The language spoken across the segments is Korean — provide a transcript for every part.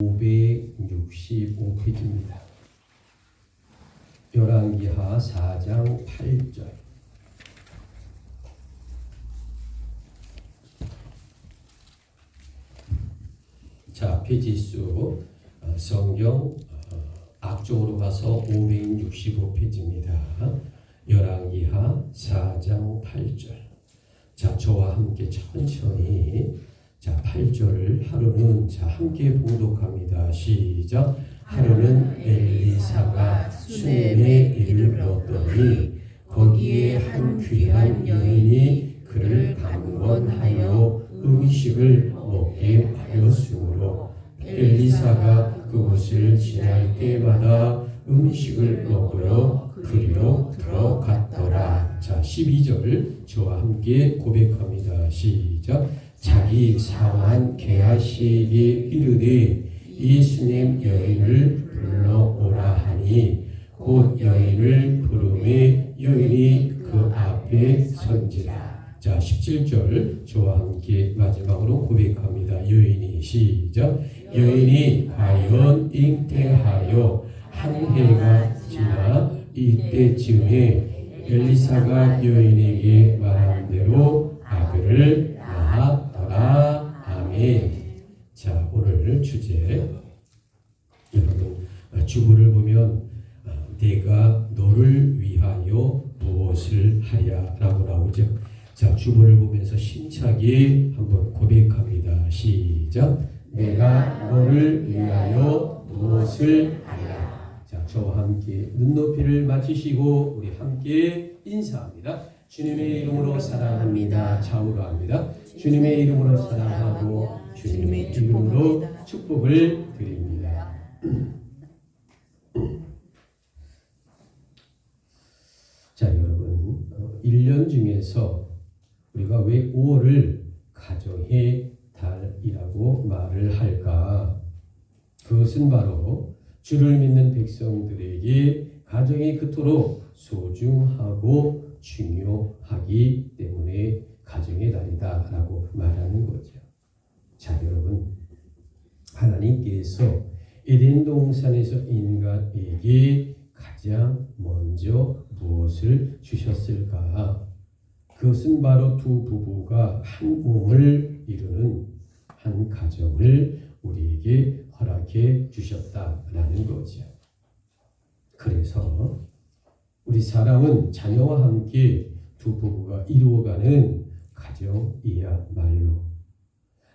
565페이지입니다. 열왕기하 4장 8절. 자, 페이지수 성경 앞쪽으로 가서 565페이지입니다. 열왕기하 4장 8절. 자, 저와 함께 천천히 8절 하루는 함께 봉독합니다. 시작. 하루는 엘리사가 수넴에 이르렀더니 거기에 한 귀한 여인이 그를 강권하여 음식을 먹게 하였으므로 엘리사가 그곳을 지날 때마다 음식을 먹으러 그리로 들어갔더라. 자, 12절 저와 함께 고백합니다. 시작. 자기 사환 게하시에게 이르되 이 수넴 여인을 불러오라 하니 곧 여인을 부르매 여인이 그 앞에 선지라. 자, 17절 저와 함께 마지막으로 고백합니다. 여인이 시작. 여인이 과연 잉태하여 한 해가 지나 이때쯤에 엘리사가 여인에게 말한 대로 아들을 낳았더라. 아멘. 자, 오늘 주제, 여러분 주보를 보면 내가 너를 위하여 무엇을 하랴 라고 나오죠. 자, 주보를 보면서 힘차게 한번 고백합니다. 시작. 내가 너를 위하여 무엇을 하랴. 자, 저와 함께 눈높이를 맞추시고 우리 함께 인사합니다. 주님의 이름으로 사랑합니다. 좌우로합니다. 주님의 이름으로 사랑하고 주님의 이름으로 축복을 드립니다. 자, 여러분 1년 중에서 우리가 왜 5월을 가정의 달이라고 말을 할까? 그것은 바로 주를 믿는 백성들에게 가정이 그토록 소중하고 중요하기 때문에 가정의 달이다 라고 말하는 거죠. 자, 여러분 하나님께서 에덴 동산에서 인간에게 가장 먼저 무엇을 주셨을까? 그것은 바로 두 부부가 한 몸을 이루는 한 가정을 우리에게 허락해 주셨다라는 거죠. 그래서 우리 사람은 자녀와 함께 두 부부가 이루어가는 가정이야말로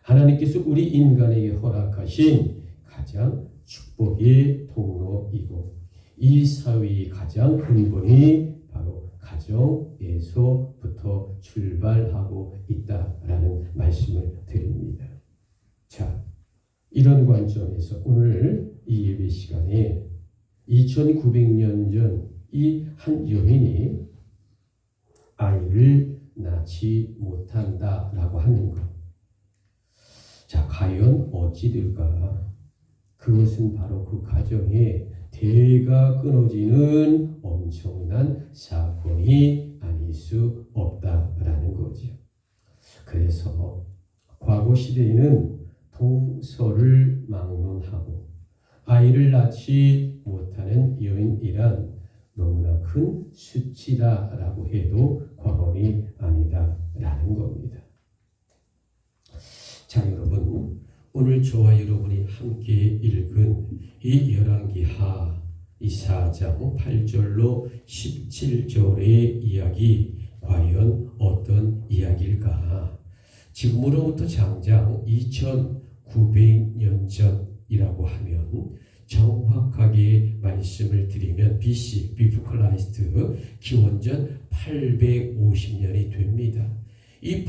하나님께서 우리 인간에게 허락하신 가장 축복의 통로이고 이 사회의 가장 근본이 바로 가정에서부터 출발하고 있다라는 말씀을 드립니다. 자, 이런 관점에서 오늘 이 예배 시간에 2900년 전 이 한 여인이 아이를 낳지 못한다라고 하는 것. 자, 과연 어찌 될까? 그것은 바로 그 가정에 대가 끊어지는 엄청난 사건이 아닐 수 없다라는 거죠. 그래서 과거 시대에는 동서를 막론하고 아이를 낳지 못하는 여인이란 너무나 큰 수치다라고 해도 과언이 아니다라는 겁니다. 자, 여러분 오늘 저와 여러분이 함께 읽은 이 열왕기하 이 4장 8절로 17절의 이야기 과연 어떤 이야기일까? 지금으로부터 장장 2900년 전이라고 하면 정확하게 말씀을 드리면 BC, Before Christ, 기원전 850년이 됩니다. 이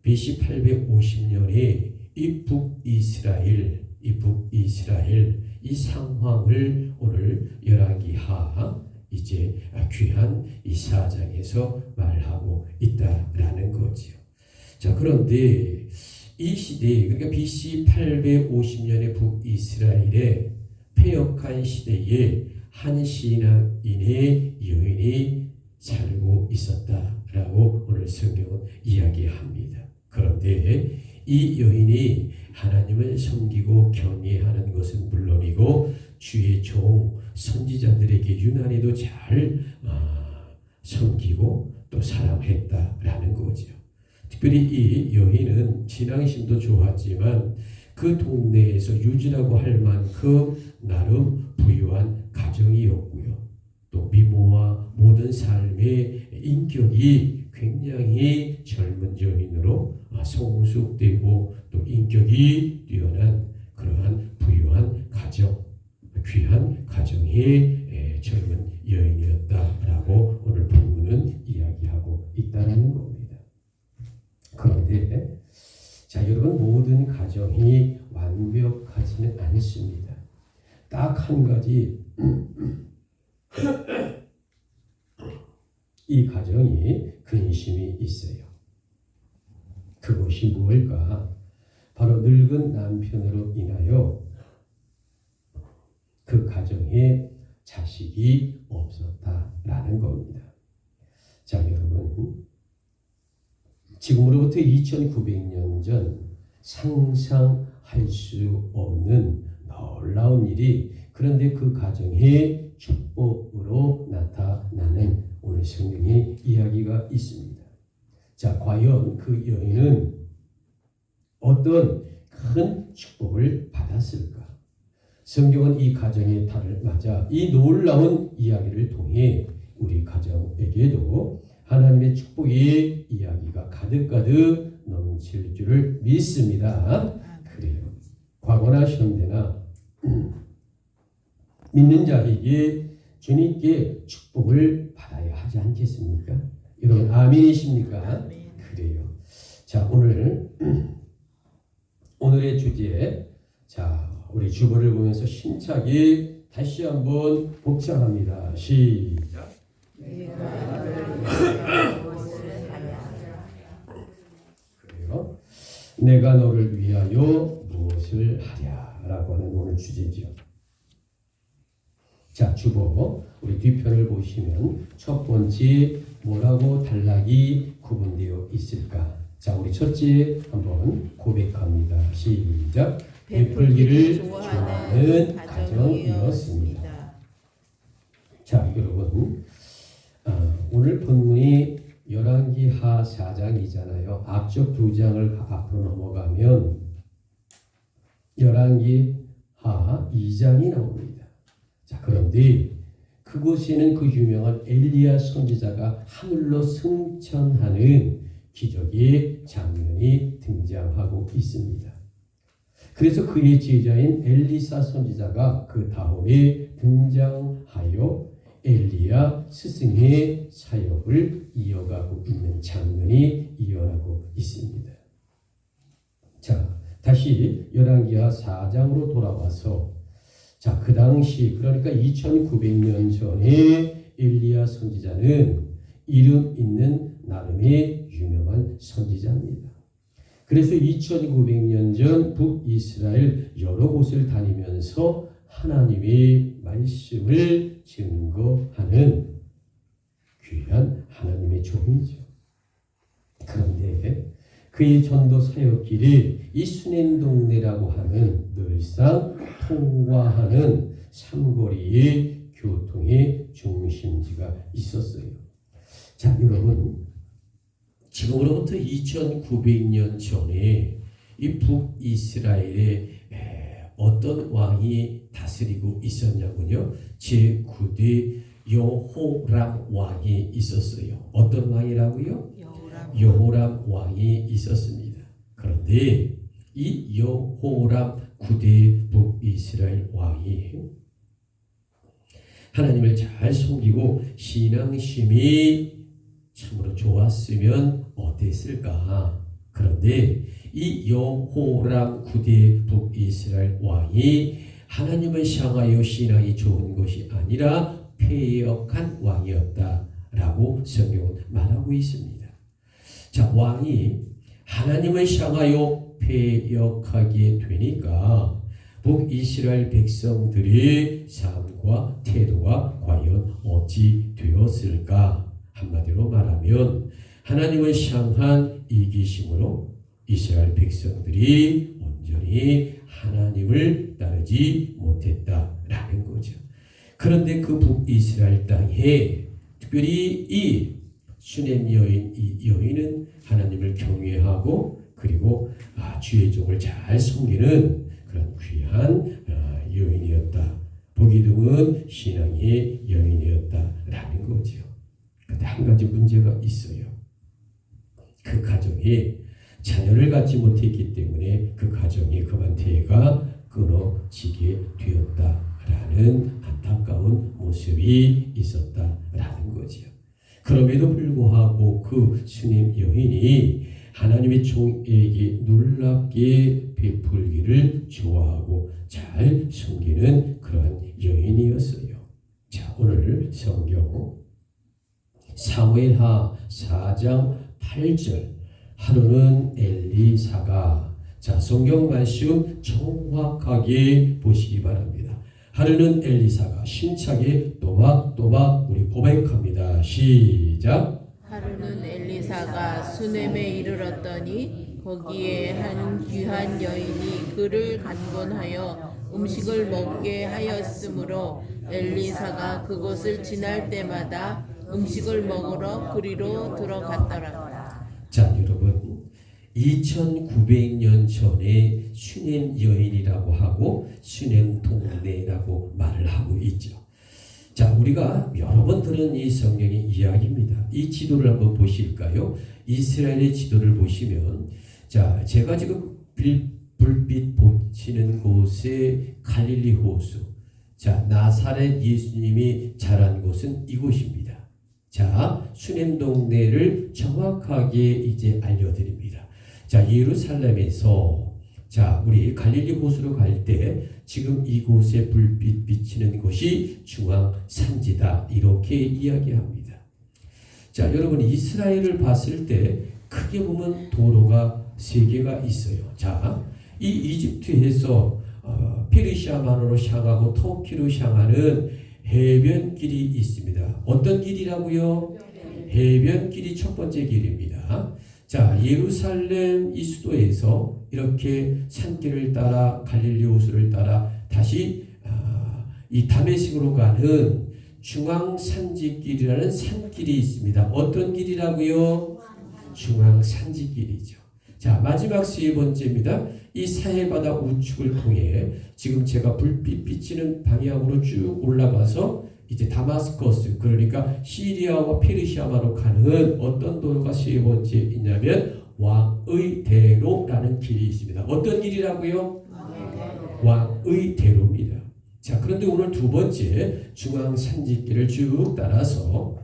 BC 850년에 이 북이스라엘, 이 상황을 오늘 열왕기하 이제 귀한 이 4장에서 말하고 있다라는 거죠. 자, 그런데 이 시대, 그러니까 BC 850년의 북이스라엘의 패역한 시대에 한 신앙인의 여인이 살고 있었다라고 오늘 성경은 이야기합니다. 그런데 이 여인이 하나님을 섬기고 경외하는 것은 물론이고 주의 종 선지자들에게 유난히도 잘 섬기고 또 사랑했다라는 거죠. 특별히 이 여인은 신앙심도 좋았지만 그 동네에서 유지라고 할 만큼 나름 부유한 가정이었고요. 또 미모와 모든 삶의 인격이 굉장히 젊은 여인으로 성숙되고 또 인격이 뛰어난 그러한 부유한 가정, 귀한 가정의 젊은 여인이었다라고 오늘 본문은 이야기하고 있다는 겁니다. 그런데 자, 여러분, 모든 가정이 완벽하지는 않습니다. 딱 한 가지 이 가정이 근심이 있어요. 그것이 무엇일까? 바로 늙은 남편으로 인하여 그 가정에 자식이 없었다라는 겁니다. 자, 여러분, 지금으로부터 2900년 전 상상할 수 없는 놀라운 일이 그런데 그 가정의 축복으로 나타나는 오늘 성경의 이야기가 있습니다. 자, 과연 그 여인은 어떤 큰 축복을 받았을까? 성경은 이 가정의 달을 맞아 이 놀라운 이야기를 통해 우리 가정에게도 하나님의 축복의 이야기가 가득가득 넘칠 줄을 믿습니다. 그래요. 과거나 현대나 믿는 자에게 주님께 축복을 받아야 하지 않겠습니까? 여러분 아멘이십니까? 그래요. 자, 오늘의 주제, 자, 우리 주보를 보면서 힘차게 다시 한번 복창합니다. 시작. 그래요. 내가 너를 위하여 무엇을 하랴라고 하는 오늘 주제죠. 자, 주보 우리 뒤편을 보시면 첫 번째 뭐라고 단락이 구분되어 있을까? 자, 우리 첫째 한번 고백합니다. 시작. 베풀기를 좋아하는 가정이었습니다. 자, 여러분, 오늘 본문이 열왕기하 4장이잖아요. 앞쪽 2장을 앞으로 넘어가면 열왕기하 2장이 나옵니다. 자, 그런데 그곳에는 그 유명한 엘리야 선지자가 하늘로 승천하는 기적의 장면이 등장하고 있습니다. 그래서 그의 제자인 엘리사 선지자가 그 다음에 등장하여 엘리야 스승의 사역을 이어가고 있는 장면이 일어나고 있습니다. 자, 다시 열왕기하 4장으로 돌아와서 자, 그 당시 그러니까 2900년 전에 엘리야 선지자는 이름 있는 나름의 유명한 선지자입니다. 그래서 2900년 전 북이스라엘 여러 곳을 다니면서 하나님의 말씀을 증거하는 귀한 하나님의 종이죠. 그런데 그의 전도 사역길에 이 수냄동네라고 하는 늘상 통과하는 삼거리의 교통의 중심지가 있었어요. 자, 여러분, 지금으로부터 2900년 전에 이 북이스라엘에 어떤 왕이 다스리고 있었냐면요, 제9대 여호람 왕이 있었어요. 어떤 왕이라고요? 여호람 왕이 있었습니다. 그런데 이 여호람 9대 북이스라엘 왕이 하나님을 잘 섬기고 신앙심이 참으로 좋았으면 어땠을까? 그런데 이 여호람 9대 북이스라엘 왕이 하나님을 향하여 신앙이 좋은 것이 아니라 패역한 왕이었다라고 성경은 말하고 있습니다. 자, 왕이 하나님을 향하여 패역하게 되니까 북이스라엘 백성들의 삶과 태도가 과연 어찌 되었을까? 한마디로 말하면 하나님을 향한 이기심으로 이스라엘 백성들이 온전히 하나님을 따르지 못했다라는 거죠. 그런데 그 북이스라엘 땅에 특별히 이 슈넴 여인, 이 여인은 하나님을 경외하고 그리고 주의 종을 잘 섬기는 그런 귀한 여인이었다. 보기 드문 신앙의 여인이었다라는 거죠. 그런데 한 가지 문제가 있어요. 그 가정이 자녀를 갖지 못했기 때문에 그 가정이 그만 대가 끊어지게 되었다라는 안타까운 모습이 있었다라는 거죠. 그럼에도 불구하고 그 슈넴 여인이 하나님의 종에게 놀랍게 베풀기를 좋아하고 잘 섬기는 그러한 여인이었어요. 자, 오늘 성경 사무엘하 4장 8절 하루는 엘리사가 자 성경 말씀 정확하게 보시기 바랍니다. 하루는 엘리사가 힘차게 또박또박 우리 고백합니다. 시작. 하루는 엘리사가 수넴에 이르렀더니 거기에 한 귀한 여인이 그를 간곤하여 음식을 먹게 하였으므로 엘리사가 그곳을 지날 때마다 음식을 먹으러 그리로 들어갔더라. 자, 여러분 2900년 전에 슈넴 여인이라고 하고 슈넴 동네라고 말을 하고 있죠. 자, 우리가 여러 번 들은 이 성경의 이야기입니다. 이 지도를 한번 보실까요? 이스라엘의 지도를 보시면 자, 제가 지금 불빛 비치는 곳에 갈릴리 호수, 자, 나사렛 예수님이 자란 곳은 이곳입니다. 자, 슈넴 동네를 정확하게 이제 알려드립니다. 자, 예루살렘에서 자, 우리 갈릴리 호수로 갈 때 지금 이곳에 불빛 비치는 곳이 중앙 산지다 이렇게 이야기합니다. 자, 여러분 이스라엘을 봤을 때 크게 보면 도로가 세 개가 있어요. 자, 이 이집트에서 페르시아만으로 향하고 터키로 향하는 해변길이 있습니다. 어떤 길이라고요? 해변길이 첫 번째 길입니다. 자, 예루살렘 이 수도에서 이렇게 산길을 따라 갈릴리 호수를 따라 다시 이 다메섹으로 가는 중앙산지길이라는 산길이 있습니다. 어떤 길이라고요? 중앙산지길이죠. 자, 마지막 세 번째입니다. 이 사해바다 우측을 통해 지금 제가 불빛 비치는 방향으로 쭉 올라가서 이제 다마스커스 그러니까 시리아와 페르시아마로 가는 어떤 도로가 세 번째 있냐면 왕의 대로라는 길이 있습니다. 어떤 길이라고요? 왕의 대로입니다. 자, 그런데 오늘 두 번째 중앙산지길을 쭉 따라서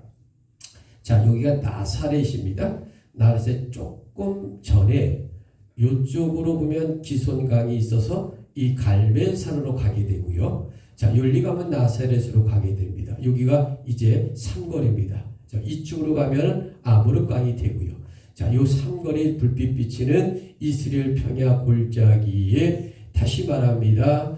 자, 여기가 나사렛입니다. 나사렛 조금 전에 이쪽으로 보면 기손강이 있어서 이 갈멜산으로 가게 되고요. 자, 열리 가면 나사렛으로 가게 됩니다. 여기가 이제 삼거리입니다. 자, 이쪽으로 가면 아무르강이 되고요. 자, 요 삼거리 불빛 비치는 이스라엘 평야 골짜기에 다시 말합니다.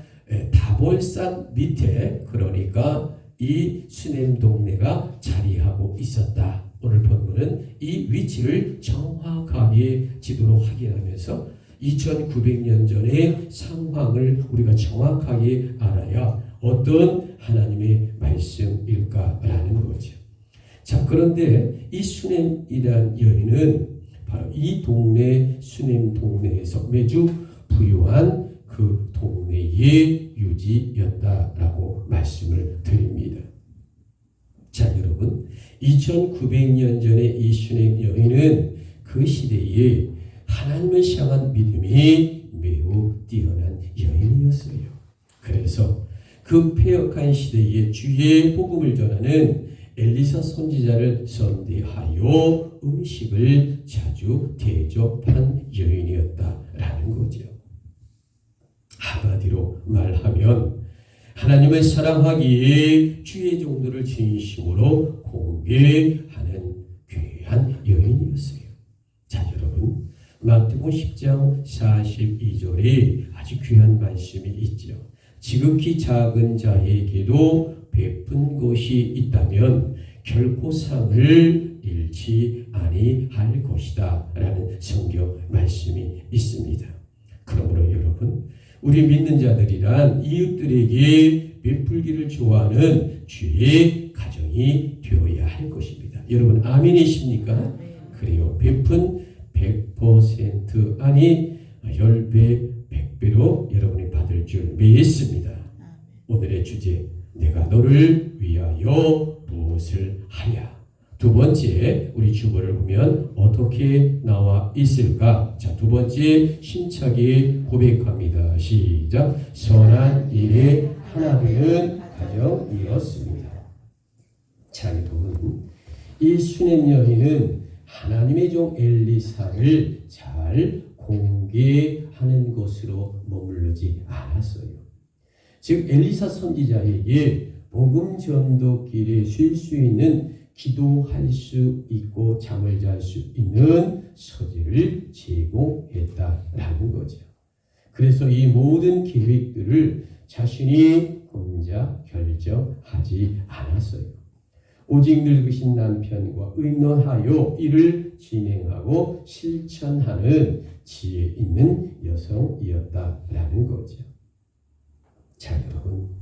다볼산 밑에 그러니까 이 슈넴 동네가 자리하고 있었다. 오늘 본문은 이 위치를 정확하게 지도로 확인하면서 2900년 전의 상황을 우리가 정확하게 알아야 어떤 하나님의 말씀일까라는 거죠. 자, 그런데 이 슈넴이라는 여인은 바로 이 동네 슈넴 동네에서 매주 부유한 그 동네의 유지였다라고 말씀을 드립니다. 자, 여러분 2900년 전에 이 슈넴 여인은 그 시대에 하나님을 향한 믿음이 매우 뛰어난 여인이었어요. 그래서 그 패역한 시대에 주의 복음을 전하는 엘리사 선지자를 선대하여 음식을 자주 대접한 여인이었다라는 거죠. 한마디로 말하면 하나님을 사랑하기에 주의 종들을 진심으로 공개하는 귀한 여인이었어요. 자, 여러분 마태복음 10장 42절에 아주 귀한 말씀이 있죠. 지극히 작은 자에게도 베푼 것이 있다면 결코 상을 잃지 아니할 것이다 라는 성경 말씀이 있습니다. 그러므로 여러분, 우리 믿는 자들이란 이웃들에게 베풀기를 좋아하는 주의 가정이 되어야 할 것입니다. 여러분 아멘이십니까? 그래요. 베푼 100% 아니 10배 100배로 여러분이 받을 줄 믿습니다. 오늘의 주제, 내가 너를 위하여 무엇을 하랴. 두 번째, 우리 주보를 보면 어떻게 나와 있을까? 자, 두 번째, 힘차게 고백합니다. 시작. 선한 일에 하나 되는 가정이었습니다. 자, 여러분, 이 수넴 여인은 하나님의 종 엘리사를 잘 공개하는 것으로 머무르지 않았어요. 즉 엘리사 선지자에게 복음 전도길에 쉴 수 있는, 기도할 수 있고 잠을 잘 수 있는 서재를 제공했다라는 거죠. 그래서 이 모든 계획들을 자신이 혼자 결정하지 않았어요. 오직 늙으신 남편과 의논하여 이를 진행하고 실천하는 지혜 있는 여성이었다라는 거죠. 자, 여러분,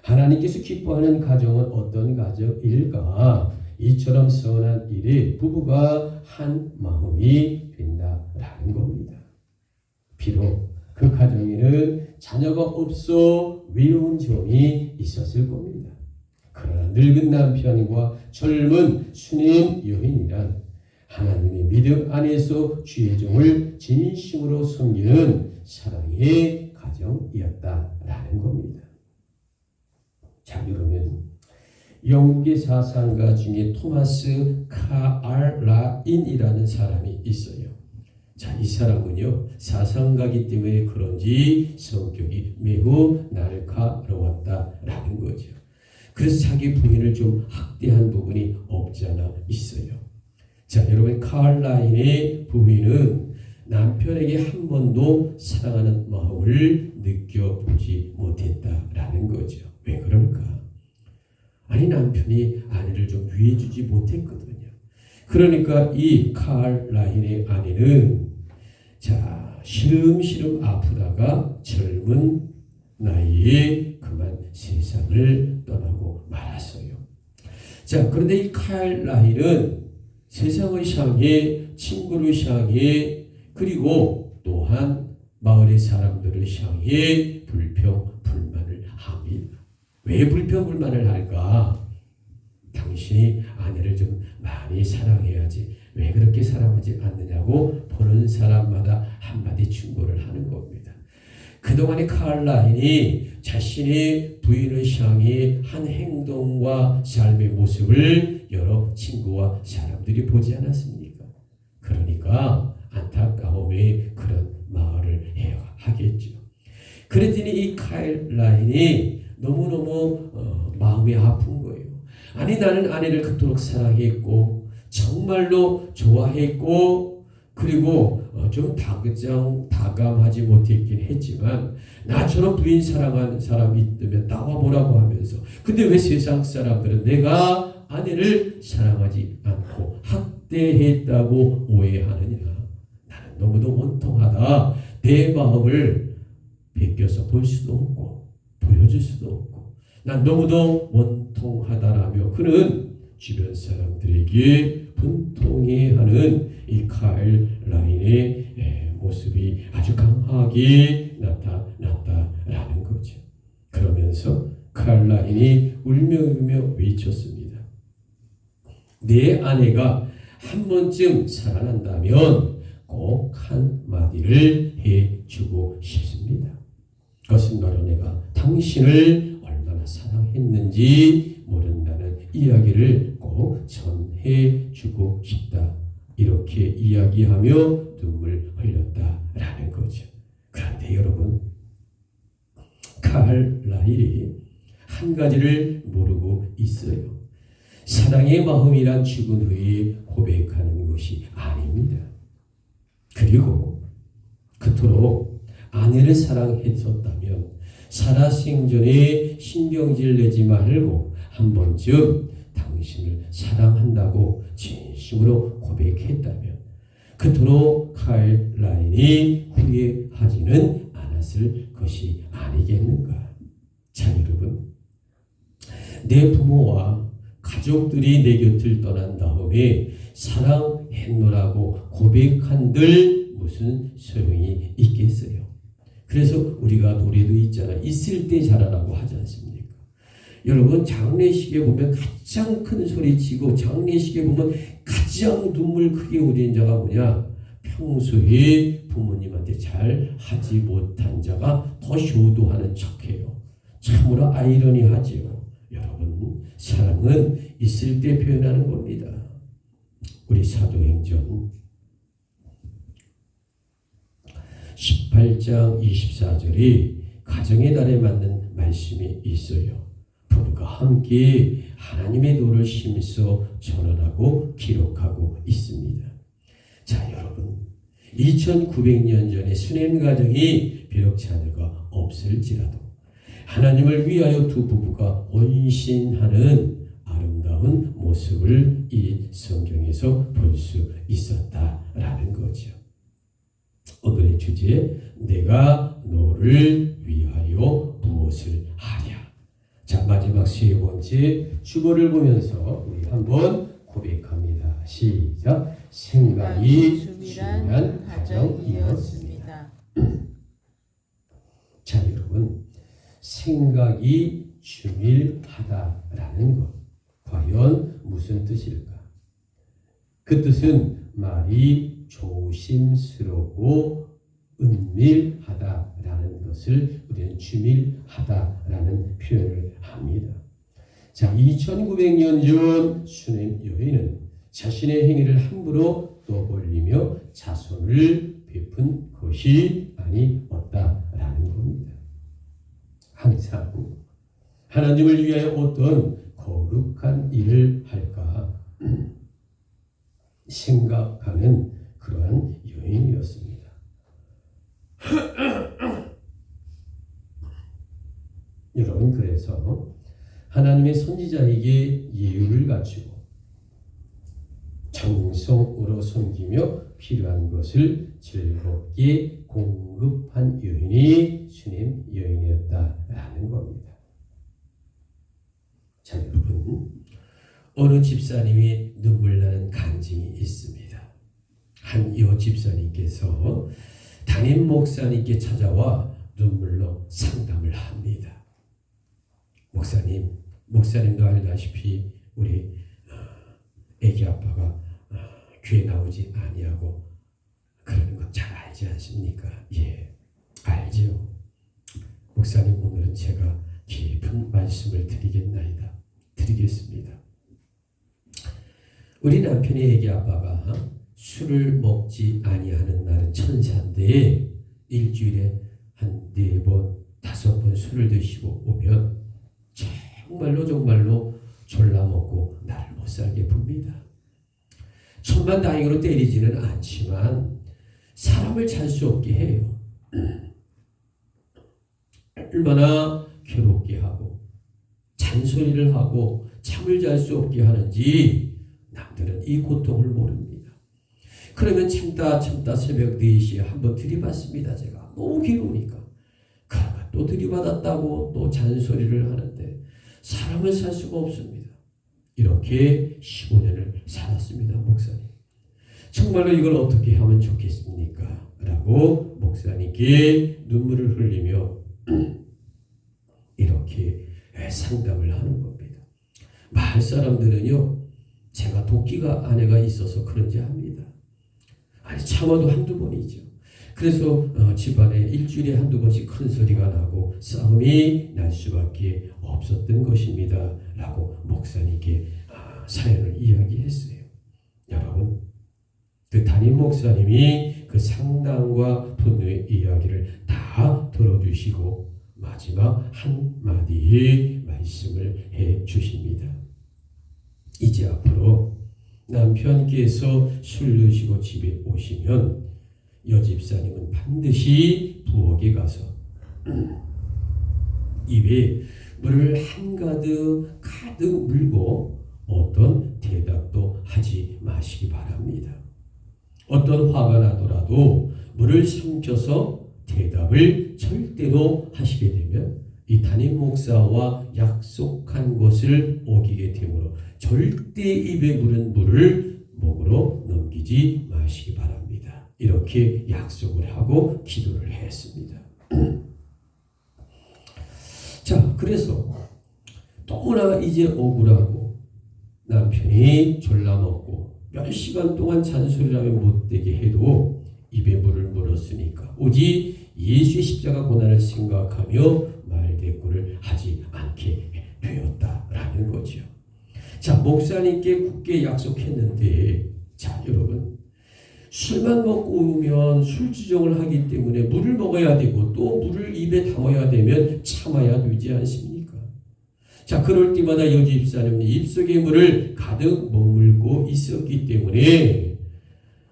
하나님께서 기뻐하는 가정은 어떤 가정일까? 이처럼 선한 일에 부부가 한 마음이 된다라는 겁니다. 비록 그 가정에는 자녀가 없어 외로운 점이 있었을 겁니다. 그러나 늙은 남편과 젊은 수넴 여인이란 하나님의 믿음 안에서 주의 종을 진심으로 섬기는 사랑의 가정이었다라는 겁니다. 자, 그러면 영국의 사상가 중에 토마스 카알라인이라는 사람이 있어요. 자, 이 사람은요, 사상가이기 때문에 그런지 성격이 매우 날카로웠다라는 거죠. 그래서 자기 부인을 좀 학대한 부분이 없지 않아 있어요. 자, 여러분, 카알라인의 부인은 남편에게 한 번도 사랑하는 마음을 느껴보지 못했다라는 거죠. 왜 그럴까? 아니, 남편이 아내를 좀 위해주지 못했거든요. 그러니까 이 카알라인의 아내는 자, 시름시름 아프다가 젊은 나이에 그만 세상을 떠나고 말았어요. 자, 그런데 이 카알라인은 세상을 향해, 친구를 향해, 그리고 또한 마을의 사람들을 향해 불평불만을 합니다. 왜 불평불만을 할까? 당신이 아내를 좀 많이 사랑해야지 왜 그렇게 사랑하지 않느냐고 보는 사람마다 한마디 충고를 하는 겁니다. 그동안의 카알라인이 자신의 부인을 향해 한 행동과 삶의 모습을 여러 친구와 사람들이 보지 않았습니까? 그러니까 안타까움에 그런 말을 해야 하겠죠. 그랬더니 이 카알라인이 너무너무 마음이 아픈 거예요. 아니, 나는 아내를 그토록 사랑했고 정말로 좋아했고 그리고 좀 다감하지 못했긴 했지만 나처럼 부인 사랑하는 사람이 있다면 나와보라고 하면서, 근데 왜 세상 사람들은 내가 아내를 사랑하지 않고 학대했다고 오해하느냐? 나는 너무도 원통하다. 내 마음을 베껴서 볼 수도 없고 보여줄 수도 없고 난 너무도 원통하다라며 그는 주변 사람들에게 분통해하는 이 카알라인의 모습이 아주 강하게 나타났다라는 거죠. 그러면서 카알라인이 울며 외쳤습니다. 내 아내가 한 번쯤 살아난다면 꼭 한마디를 해주고 싶습니다. 그것은 바로 내가 당신을 얼마나 사랑했는지 모른다는 이야기를 꼭 전해주고 싶다. 이렇게 이야기하며 눈물 흘렸다라는 거죠. 그런데 여러분, 카알라인이 한 가지를 모르고 있어요. 사랑의 마음이란 죽은 후에 고백하는 것이 아닙니다. 그리고 그토록 아내를 사랑했었다면 살아생전에 신경질 내지 말고 한 번쯤 당신 당신을 사랑한다고 진심으로 고백했다면 그토록 카일라인이 후회하지는 않았을 것이 아니겠는가. 자, 여러분, 내 부모와 가족들이 내 곁을 떠난 다음에 사랑했노라고 고백한들 무슨 소용이 있겠어요. 그래서 우리가 노래도 있잖아. 있을 때 잘하라고 하지 않습니까? 여러분, 장례식에 보면 가장 큰 소리 치고 장례식에 보면 가장 눈물 크게 흘리는 자가 뭐냐? 평소에 부모님한테 잘 하지 못한 자가 더 효도하는 척해요. 참으로 아이러니하지요. 여러분, 사랑은 있을 때 표현하는 겁니다. 우리 사도행전 18장 24절에 가정의 달에 맞는 말씀이 있어요. 부부가 함께 하나님의 도를 심써 전언하고 기록하고 있습니다. 자, 여러분, 2900년 전에 수냄 가정이 비록 자녀가 없을지라도 하나님을 위하여 두 부부가 헌신하는 아름다운 모습을 이 성경에서 볼 수 있었다라는 거죠. 오늘의 주제, 내가 너를 위하여 무엇을 하랴. 자, 마지막 세 번째 주보를 보면서 우리 한번 고백합니다. 시작. 생각이 중요한 가정이었습니다. 자, 여러분, 생각이 중요하다라는 것, 과연 무슨 뜻일까? 그 뜻은 말이 조심스럽고 은밀하다라는 것을 우리는 주밀하다라는 표현을 합니다. 자, 2900년 전 수냄 여인은 자신의 행위를 함부로 떠벌리며 자손을 베푼 것이 아니었다라는 겁니다. 항상 하나님을 위하여 어떤 거룩한 일을 할까 생각하는 그러한 여인이었습니다. 여러분, 그래서 하나님의 선지자에게 예우를 갖추고 정성으로 섬기며 필요한 것을 즐겁게 공급한 여인이 수냄 여인이었다라는 겁니다. 자, 여러분, 어느 집사님이 눈물 나는 간증이 있습니다. 한 여 집사님께서 담임 목사님께 찾아와 눈물로 상담을 합니다. 목사님도 알다시피 우리 애기 아빠가 교회 나오지 아니하고 그러는 건 잘 알지 않습니까? 예, 알지요. 목사님, 오늘은 제가 깊은 말씀을 드리겠습니다. 우리 남편의 애기 아빠가 술을 먹지 아니하는 날은 천사인데 일주일에 한 4번, 5번 술을 드시고 오면 정말로 졸라 먹고 나를 못 살게 봅니다. 천만다행으로 때리지는 않지만 사람을 잘 수 없게 해요. 얼마나 괴롭게 하고 잔소리를 하고 잠을 잘 수 없게 하는지 남들은 이 고통을 모릅니다. 그러면 참다 새벽 4시에 한번 들이받습니다. 제가 너무 괴로우니까. 그러면 또 들이받았다고 또 잔소리를 하는데 사람을 살 수가 없습니다. 이렇게 15년을 살았습니다. 목사님, 정말로 이걸 어떻게 하면 좋겠습니까? 라고 목사님께 눈물을 흘리며 이렇게 상담을 하는 겁니다. 마을 사람들은요, 제가 도끼가 아내가 있어서 그런지 압니다. 아니, 참아도 한두 번이죠. 그래서 집안에 일주일에 한두 번씩 큰 소리가 나고 싸움이 날 수밖에 없었던 것입니다. 라고 목사님께 사연을 이야기했어요. 여러분, 그 담임 목사님이 그 상담과 분노의 이야기를 다 들어주시고 마지막 한마디의 말씀을 해 주십니다. 이제 앞으로 남편께서 술 드시고 집에 오시면 여집사님은 반드시 부엌에 가서 입에 물을 가득 물고 어떤 대답도 하지 마시기 바랍니다. 어떤 화가 나더라도 물을 삼켜서 대답을 절대로 하시게 되면 이 담임 목사와 약속한 것을 어기게 되므로 절대 입에 물은 물을 목으로 넘기지 마시기 바랍니다. 이렇게 약속을 하고 기도를 했습니다. 자, 그래서 너무나 이제 억울하고 남편이 졸라먹고 몇 시간 동안 잔소리를 하면 못되게 해도 입에 물을 물었으니까 오직 예수의 십자가 고난을 생각하며 말대꾸를 하지 않게 되었다라는 거죠. 자, 목사님께 굳게 약속했는데, 자, 여러분, 술만 먹고 오면 술주정을 하기 때문에 물을 먹어야 되고 또 물을 입에 담아야 되면 참아야 되지 않습니까? 자, 그럴 때마다 여지 집사님은 입속에 물을 가득 머물고 있었기 때문에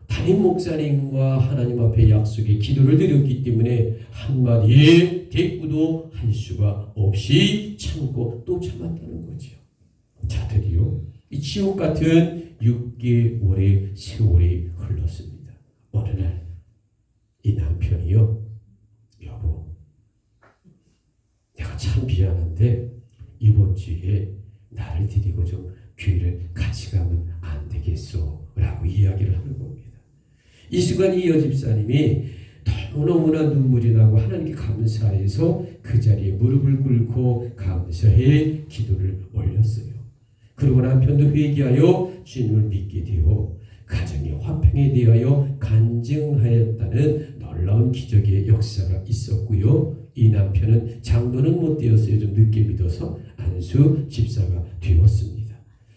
담임 목사님과 하나님 앞에 약속의 기도를 드렸기 때문에 한마디의 대꾸도 할 수가 없이 참고 또 참았다는 거죠. 자, 드디어 이 지옥 같은 6개월의 세월이 흘렀습니다. 어느 날 이 남편이요, 여보, 내가 참 미안한데 이번 주에 나를 데리고 좀 교회를 같이 가면 안 되겠소? 라고 이야기를 하는 겁니다. 이 순간 이 여집사님이 너무너무나 눈물이 나고 하나님께 감사해서 그 자리에 무릎을 꿇고 감사해 기도를 올렸어요. 그리고 남편도 회개하여 주님을 믿게 되어 가정의 화평에 대하여 간증하였다는 놀라운 기적의 역사가 있었고요. 이 남편은 장로는 못 되었어요. 좀 늦게 믿어서 안수 집사가 되었습니다.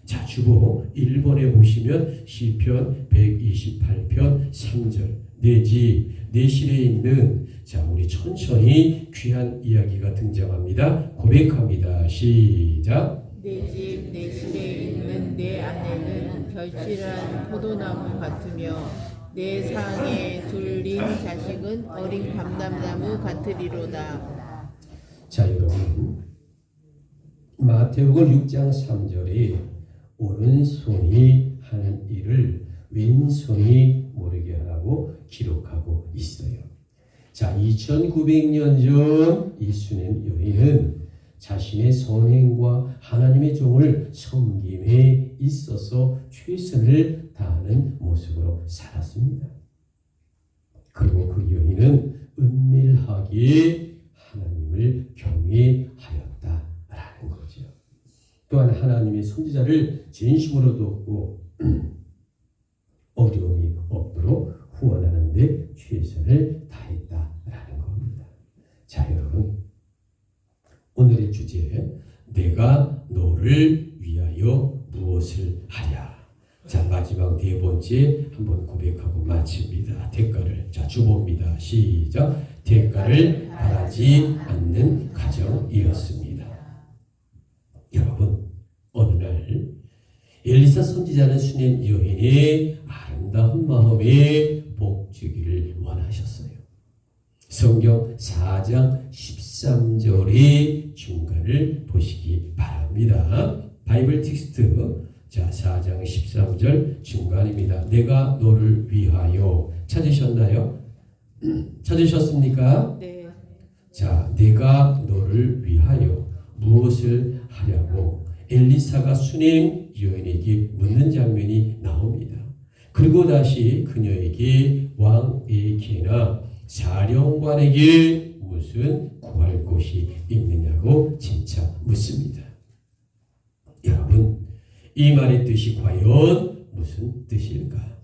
자, 주보 1번에 보시면 시편 128편 3절 내 실에 있는, 자, 우리 천천히 귀한 이야기가 등장합니다. 고백합니다. 시작. 내 집 내 실에 있는 내 아내는 결실한 포도나무 같으며 내 상에 둘린 자식은 어린 감람나무 같으리로다. 자, 여러분, 마태복음 6장 3절에 오른손이 하는 일을 왼손이 모르게 하라고 기록하고 있어요. 자, 2900년 전 이 수냄 여인은 자신의 선행과 하나님의 종을 섬김에 있어서 최선을 다하는 모습으로 살았습니다. 그리고 그 여인은 은밀하게 하나님을 경외하였다라는 거죠. 또한 하나님의 선지자를 진심으로 돕고 어려움이 없도록 후원하는 데 최선을 다했다라는 겁니다. 자, 여러분, 오늘의 주제, 내가 너를 위하여 무엇을 하랴. 자, 마지막 네 번째 한번 고백하고 마칩니다. 대가를, 자, 주보입니다. 시작. 대가를 바라지 않는 가정이었습니다. 여러분, 어느 날 엘리사 선지자는 수냄 여인의 아름다운 마음에 복 주기를 원하셨어요. 성경 4장 13절의 중간을 보시기 바랍니다. 바이블 텍스트, 자, 4장 13절 중간입니다. 내가 너를 위하여. 찾으셨나요? 찾으셨습니까? 네. 자, 내가 너를 위하여 무엇을 하려고 엘리사가 수냄 여인에게 묻는 장면이 나옵니다. 그리고 다시 그녀에게 왕에게나 사령관에게 무슨 구할 곳이 있느냐고 진짜 묻습니다. 여러분, 이 말의 뜻이 과연 무슨 뜻일까?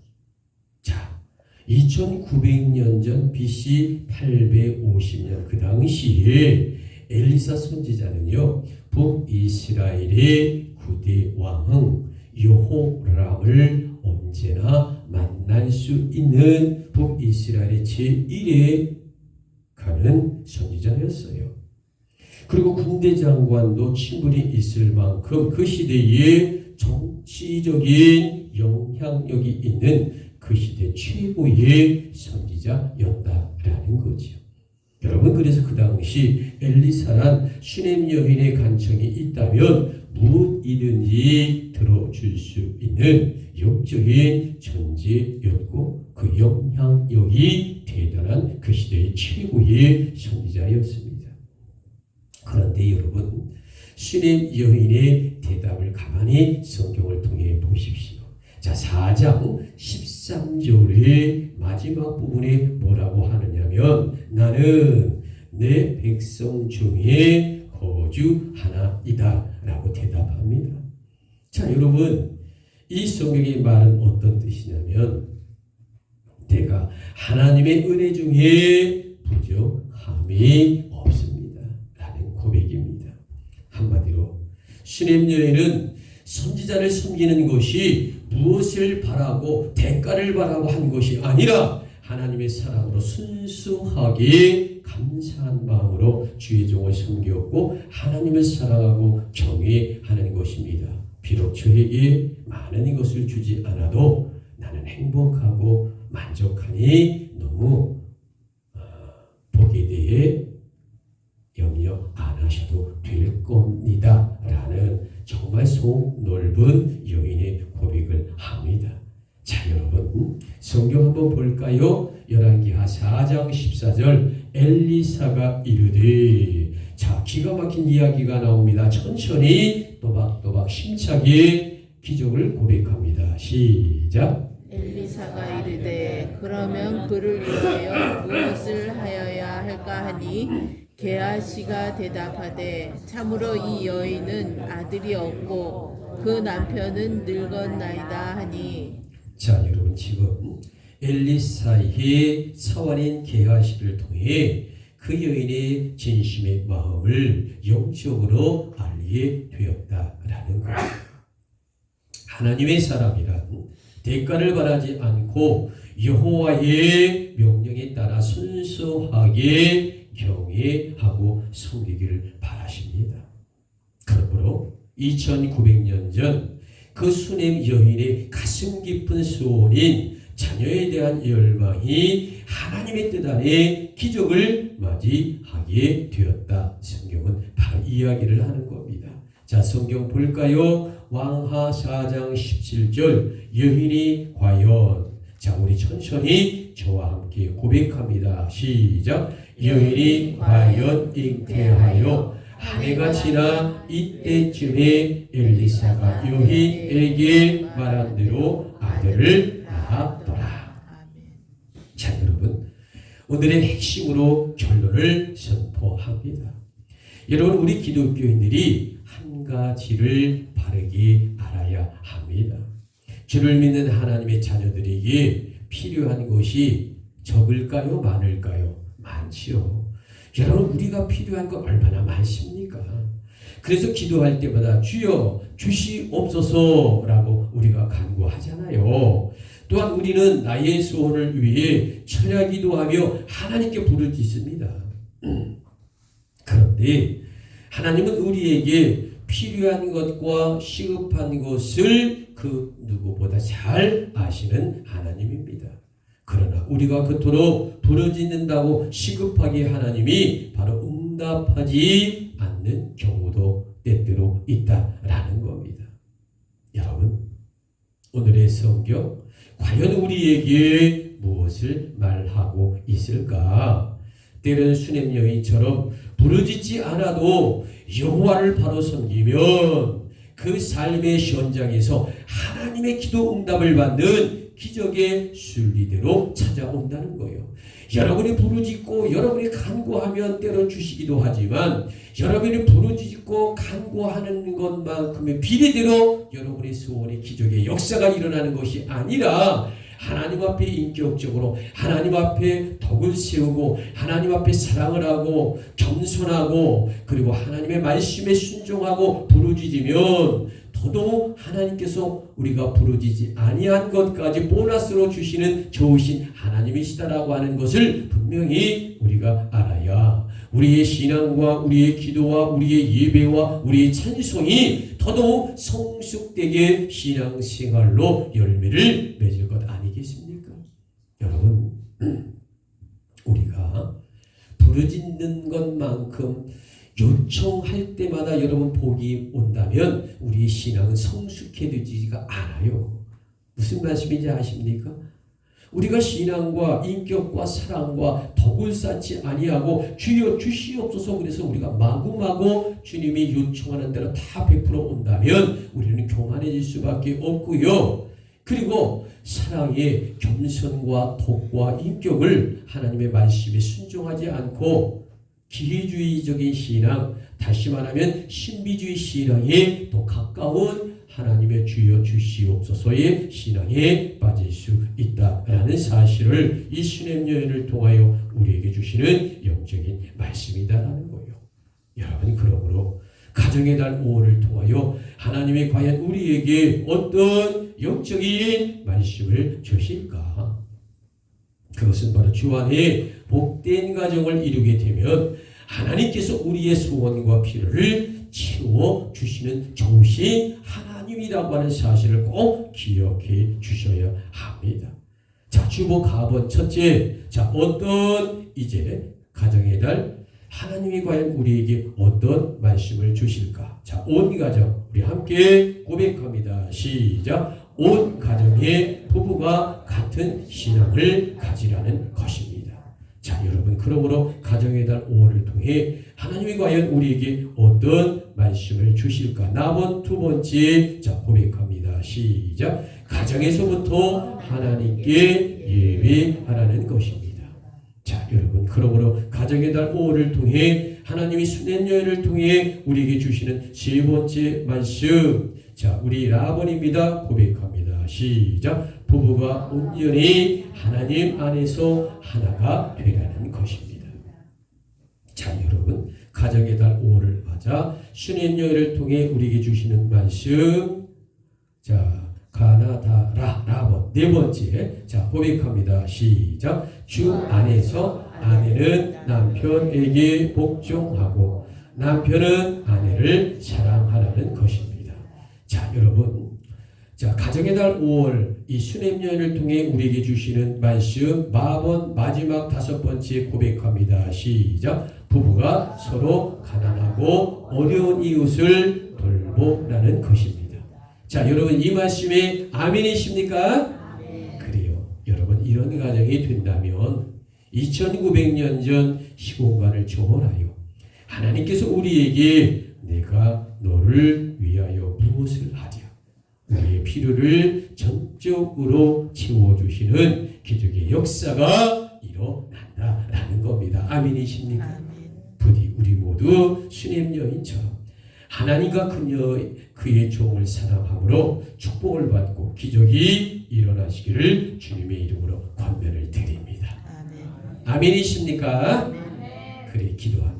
자, 2900년 전 BC 850년 그 당시에 엘리사 선지자는요, 북이스라엘의 9대 왕 여호람을 언제나 만날 수 있는 북이스라엘의 제1의 가는 선지자였어요. 그리고 군대 장관도 친분이 있을 만큼 그 시대에 정치적인 영향력이 있는 그 시대 최고의 선지자였다라는 거죠. 여러분, 그래서 그 당시 엘리사란 슈넴 여인의 간청이 있다면 무엇이든지 들어줄 수 있는 영적인 존재였고 그 영향력이 대단한 그 시대의 최고의 선지자였습니다. 그런데 여러분, 슈넴 여인의 대답을 가만히 성경을 통해 보십시오. 자, 4장 13절의 마지막 부분에 뭐라고 하느냐면 나는 내 백성 중에 거주하나이다 라고 대답합니다. 자, 여러분, 이 성경의 말은 어떤 뜻이냐면 내가 하나님의 은혜 중에 부족함이 없습니다 라는 고백입니다. 한마디로 슈넴 여인은 선지자를 섬기는 것이 무엇을 바라고 대가를 바라고 한 것이 아니라 하나님의 사랑으로 순수하게 감사한 마음으로 주의 종을 섬겼고 하나님을 사랑하고 경외하는 것입니다. 비록 저에게 많은 것을 주지 않아도 나는 행복하고 만족하니 너무 복에 대해 염려 안 하셔도 될 겁니다 라는 정말 속 넓은 여인의 고백을 합니다. 자, 여러분, 성경 한번 볼까요? 열왕기하 4장 14절 엘리사가 이르되, 자, 기가 막힌 이야기가 나옵니다. 천천히 또박또박 심차게 기적을 고백합니다. 시작. 엘리사가 이르되 그러면 그를 위하여 무엇을 하여야 할까 하니 게하시가 대답하되 참으로 이 여인은 아들이 없고 그 남편은 늙었나이다 하니. 자, 여러분, 지금 엘리사의 사환인 게하시를 통해 그 여인의 진심의 마음을 영적으로 알리게 되었다라는 것. 하나님의 사람이란 대가를 바라지 않고 여호와의 명령에 따라 순수하게 경외하고 섬기기를 바라십니다. 그러므로 2900년 전 그 슈넴 여인의 가슴 깊은 소원인 자녀에 대한 열망이 하나님의 뜻 안에 기적을 맞이하게 되었다. 성경은 바로 이야기를 하는 겁니다. 자, 성경 볼까요? 왕하 4장 17절 여인이 과연, 자, 우리 천천히 저와 함께 고백합니다. 시작. 여인이 과연 잉태하여 한 해가 지나 이때쯤에 엘리사가 여인에게 말한 대로 아들을 낳았더라. 자, 여러분, 오늘의 핵심으로 결론을 선포합니다. 여러분, 우리 기독교인들이 한 가지를 바르게 알아야 합니다. 주를 믿는 하나님의 자녀들에게 필요한 것이 적을까요? 많을까요? 많지요. 여러분, 우리가 필요한 거 얼마나 많습니까? 그래서 기도할 때마다 주여 주시옵소서라고 우리가 간구하잖아요. 또한 우리는 나의 소원을 위해 철야기도하며 하나님께 부르짖습니다. 그런데 하나님은 우리에게 필요한 것과 시급한 것을 그 누구보다 잘 아시는 하나님입니다. 그러나 우리가 그토록 부르짖는다고 시급하게 하나님이 바로 응답하지 않는 경우도 때때로 있다라는 겁니다. 여러분, 오늘의 성경 과연 우리에게 무엇을 말하고 있을까? 때로는 슈넴 여인처럼 부르짖지 않아도 여호와를 바로 섬기면 그 삶의 현장에서 하나님의 기도 응답을 받는 기적의 순리대로 찾아온다는 거예요. 여러분이 부르짖고 여러분이 간구하면 때로 주시기도 하지만 여러분이 부르짖고 간구하는 것만큼의 비례대로 여러분의 소원의 기적의 역사가 일어나는 것이 아니라 하나님 앞에 인격적으로 하나님 앞에 덕을 세우고 하나님 앞에 사랑을 하고 겸손하고 그리고 하나님의 말씀에 순종하고 부르짖으면 더더욱 하나님께서 우리가 부르짖지 아니한 것까지 보너스로 주시는 좋으신 하나님이시다라고 하는 것을 분명히 우리가 알아야 우리의 신앙과 우리의 기도와 우리의 예배와 우리의 찬송이 더더욱 성숙되게 신앙생활로 열매를 맺을 것 아니겠습니까? 여러분, 우리가 부르짖는 것만큼 요청할 때마다 여러분 복이 온다면 우리의 신앙은 성숙해지지가 않아요. 무슨 말씀인지 아십니까? 우리가 신앙과 인격과 사랑과 덕을 쌓지 아니하고 주여 주시옵소서 그래서 우리가 마구마구 주님이 요청하는 대로 다 베풀어 온다면 우리는 교만해질 수밖에 없고요. 그리고 사랑의 겸손과 덕과 인격을 하나님의 말씀에 순종하지 않고 기회주의적인 신앙, 다시 말하면 신비주의 신앙에 더 가까운 하나님의 주여 주시옵소서의 신앙에 빠질 수 있다라는 사실을 이 수냄 여인을 통하여 우리에게 주시는 영적인 말씀이다라는 거예요. 여러분, 그러므로 가정의 달 5월을 통하여 하나님이 과연 우리에게 어떤 영적인 말씀을 주실까? 그것은 바로 주 안에 복된 가정을 이루게 되면 하나님께서 우리의 소원과 필요를 채워주시는 좋으신 하나님이라고 하는 사실을 꼭 기억해 주셔야 합니다. 자, 주보 가본 첫째, 자, 어떤 이제 가정의 달 하나님이 과연 우리에게 어떤 말씀을 주실까? 자, 온 가정 우리 함께 고백합니다. 시작. 온 가정의 부부가 같은 신앙을 가지라는 것입니다. 자, 여러분, 그러므로 가정의 달 5월을 통해 하나님이 과연 우리에게 어떤 말씀을 주실까? 나번 두 번째, 자, 고백합니다. 시작. 가정에서부터 하나님께 예배하라는 것입니다. 자, 여러분, 그러므로 가정의 달 5월을 통해 하나님이 수냄 여인을 통해 우리에게 주시는 세 번째 말씀, 자, 우리 라본입니다. 고백합니다. 시작. 부부가 온전히 하나님 안에서 하나가 되라는 것입니다. 자, 여러분, 가정의 달 5월을 맞아 수냄 여인을 통해 우리에게 주시는 말씀, 자, 가나다라 라본 네 번째, 자, 고백합니다. 시작. 주 안에서 아내는 남편에게 복종하고 남편은 아내를 사랑하라는 것입니다. 자, 여러분, 자, 가정의 달 5월 이 수냄 여인을 통해 우리에게 주시는 말씀 마번 마지막 다섯 번째 고백합니다. 시작. 부부가 서로 가난하고 어려운 이웃을 돌보라는 것입니다. 자, 여러분, 이 말씀에 아멘이십니까? 아멘. 그래요. 여러분, 이런 가정이 된다면 2900년 전 시공간을 초월하여 하나님께서 우리에게 내가 너를 위하여 무엇을 하랴, 우리의 필요를 전적으로 채워주시는 기적의 역사가 일어난다라는 겁니다. 아멘이십니까? 아멘. 부디 우리 모두 수냄 여인처럼 하나님과 그의 종을 사랑함으로 축복을 받고 기적이 일어나시기를 주님의 이름으로 권면을 드립니다. 아멘. 아멘이십니까? 아멘. 그래, 기도합니다.